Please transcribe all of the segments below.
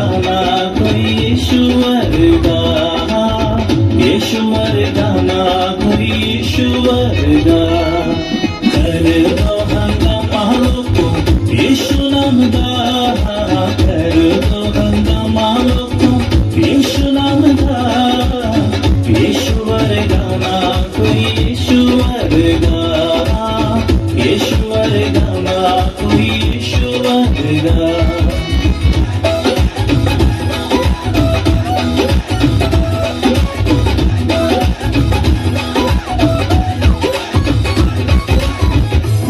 गाना कोई यीशु वर्गा, यीशु मरदा ना कोई यीशु वर्गा। कर दो हंगामा लोको यीशु नाम दा, कर दो हंगामा लोको यीशु नाम दा। यीशु वर्गा ना कोई यीशु वर्गा, यीशु वर्गा ना कोई यीशु वर्गा।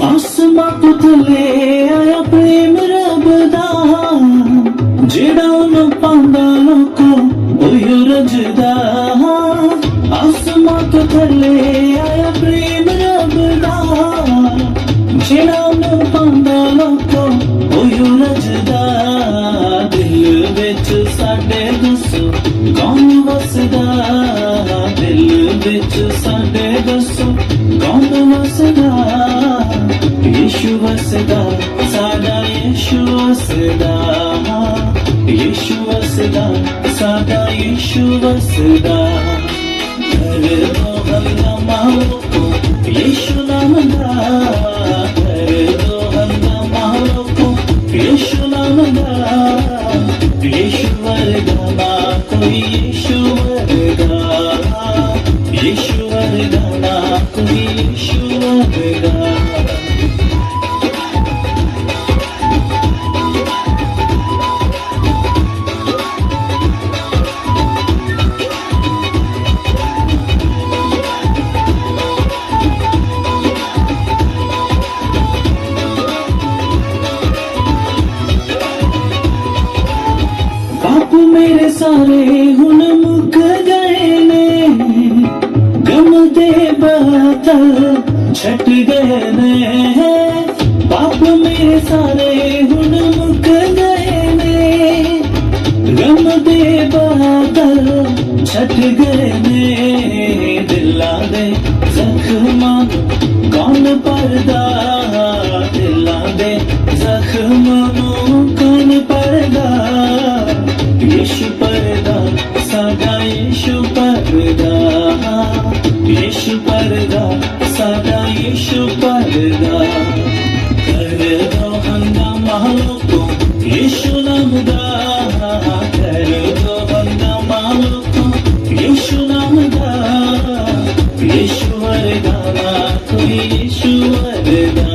आसमां तो थले आया प्रेम रब दा, जेड़ा ओनू पांदा लोको ओयो रजदा। आसमां तो थले आया प्रेम रब दा, जेड़ा ओनू पांदा लोको ओयो रजदा। दिल विच साडे दसो कौन वसदा, दिल विच साडे दसो कौन वसदा। यीशु वसदा साडा यीशु वसदा, यीशु वसदा साडा यीशु वसदा। कर दो हंगामा लोको यीशु नाम दा, कर दो हंगामा लोको यीशु नाम दा। यीशु वर्गा ना कोई यीशु वर्गा, यीशु वर्गा ना कोई यीशु वर्गा। बापू मेरे सारे हुन मुक गए ने, गम दे बादल छट गए ने। बापू मेरे सारे हुन मुक गए ने, गम दे बादल छट गए ने। दिला दे जख्मां कौन परदा, दिला दे जख्मां कौन परदा। यीशु परदा साडा यीशु परदा, यीशु परदा साडा यीशु परदा। कर दो हंगामा लोको यीशु नाम दा, कर दो हंगामा लोको यीशु नाम दा। यीशु वर्गा ना कोई यीशु वर्गा,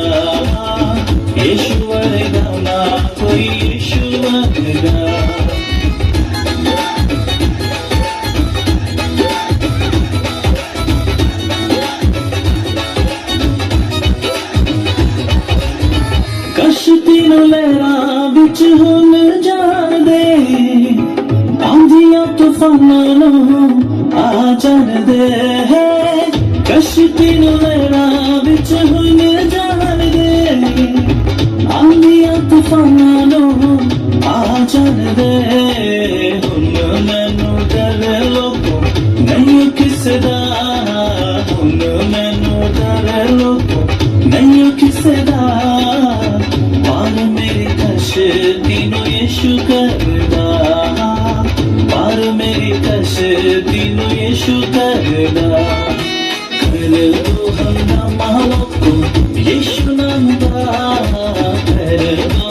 यीशु वर्गा ना कोई यीशु वर्गा। कश्ती नू लहरां विच हुन जाण दे, आंधियां तूफानां नू आ जाण दे। कश्ती नू लहरां विच हुन जाण दे, आंधियां तूफानां नू आ जाण दे। हुन मैनू डर लोको नहीं किसदा, हुन मैनू डर लोको नहीं किसदा। पार मेरी कश्ती नू यीशु करदा, पार मेरी कश्ती नू यीशु करदा। कर दो हंगामा लोको यीशु नाम दा, कर दो